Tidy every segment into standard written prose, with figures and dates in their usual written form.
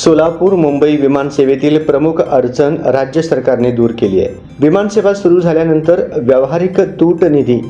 सोलापूर मुंबई विमानसेवेतील प्रमुख अडचण राज्य सरकारने दूर केली आहे। विमानसेवा सुरू झाल्यानंतर व्यावहारिक तूट निधी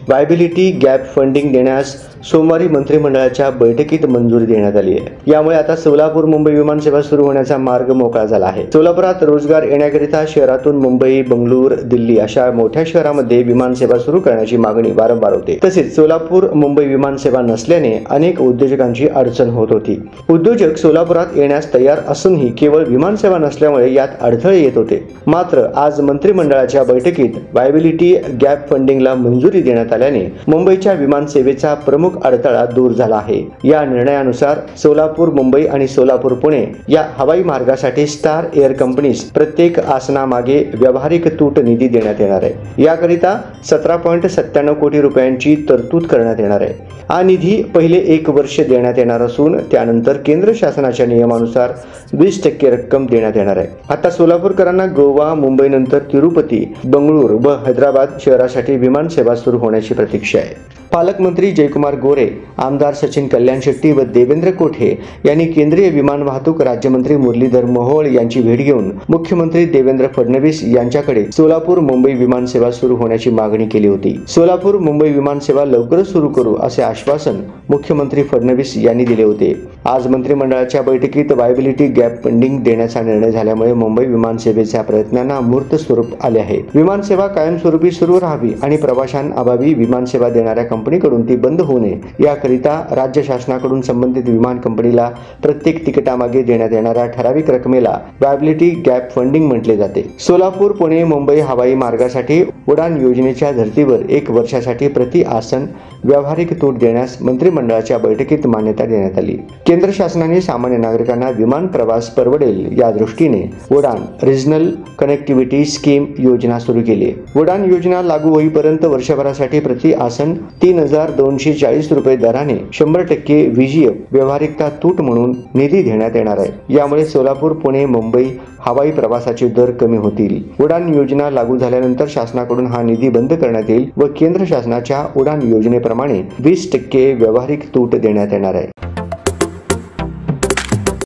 वायबिलिटी गॅप फंडिंग देण्यास सोमवारी मंत्रिमंडळाच्या बैठकीत मंजुरी देण्यात आली आहे। यामुळे आता सोलापूर मुंबई विमानसेवा सुरू होण्याचा मार्ग मोकळा झाला आहे। सोलापुरात रोजगार येण्याकरिता शहरातून मुंबई, बंगळूर, दिल्ली अशा मोठ्या शहरांमध्ये विमानसेवा सुरू करण्याची मागणी वारंवार होते। तसेच सोलापूर मुंबई विमानसेवा नसल्याने अनेक उद्योजकांची अडचण होत होती। उद्योजक सोलापुरात येण्यास तयार असूनही केवळ विमानसेवा नसल्यामुळे यात अडथळे येत होते। मात्र आज मंत्रिमंडळाच्या बैठकीत वायबिलिटी गॅप फंडिंगला मंजुरी देण्यात आल्याने मुंबईच्या विमानसेवेचा प्रमुख अडथळा दूर झाला आहे। या निर्णयानुसार सोलापूर मुंबई आणि सोलापूर पुणे या हवाई मार्गासाठी स्टार एअर कंपनीज प्रत्येक आसनामागे व्यावहारिक तूट निधी देण्यात येणार आहे। याकरिता 17.97 कोटी रुपयांची तरतूद करण्यात येणार आहे। हा निधी पहिले 1 वर्ष देण्यात येणार असून त्यानंतर केंद्र शासनाच्या नियमानुसार 20% रक्कम देण्यात येणार आहे। आता सोलापूरकरांना गोवा, मुंबई नंतर तिरुपती, बंगळूर व हैदराबाद शहरासाठी विमान सेवा सुरू होण्याची प्रतीक्षा आहे। पालकमंत्री जयकुमार गोरे, आमदार सचिन कल्याण शेट्टी व देवेंद्र कोठे यांनी केंद्रीय विमान वाहतूक राज्यमंत्री मुरलीधर मोहोळ यांची भेट घेऊन मुख्यमंत्री देवेंद्र फडणवीस यांच्याकडे सोलापूर मुंबई विमानसेवा सुरू होण्याची मागणी केली होती। सोलापूर मुंबई विमानसेवा लवकरच सुरू करू असे आश्वासन मुख्यमंत्री फडणवीस यांनी दिले होते। आज मंत्रिमंडळाच्या बैठकीत वायबिलिटी गॅप फंडिंग देण्याचा निर्णय झाल्यामुळे मुंबई विमानसेवेच्या प्रयत्नांना मूर्त स्वरूप आले आहे। विमानसेवा कायमस्वरूपी सुरू राहावी आणि प्रवाशांअभावी विमानसेवा देणाऱ्या कंपनीकडून ती बंद होऊ नये याकरिता राज्य शासनाकडून संबंधित विमान कंपनीला प्रत्येक तिकिटामागे देण्यात येणाऱ्या ठराविक रकमेला वायबिलिटी गॅप फंडिंग म्हटले जाते। सोलापूर पुणे मुंबई हवाई मार्गासाठी उडान योजनेच्या धर्तीवर 1 वर्षासाठी प्रति आसन व्यावहारिक तूट देण्यास मंत्रिमंडळाच्या बैठकीत मान्यता देण्यात आली। केंद्र शासनाने सामान्य नागरिकांना विमान प्रवास परवडेल या दृष्टीने उडान रिजनल कनेक्टिव्हिटी स्कीम योजना सुरू केली। उडान योजना लागू होईपर्यंत वर्षभरासाठी प्रति आसन 3240 रुपये दराने 100% VGF व्यावहारिकता तूट म्हणून निधी देण्यात येणार आहे। यामुळे सोलापूर, पुणे, मुंबई हवाई प्रवासाचे दर कमी होतील। उडान योजना लागू झाल्यानंतर शासनाकडून हा निधी बंद करण्यात येईल व केंद्र शासनाच्या उडान योजनेप्रमाणे 20% व्यावहारिक तूट देण्यात येणार आहे।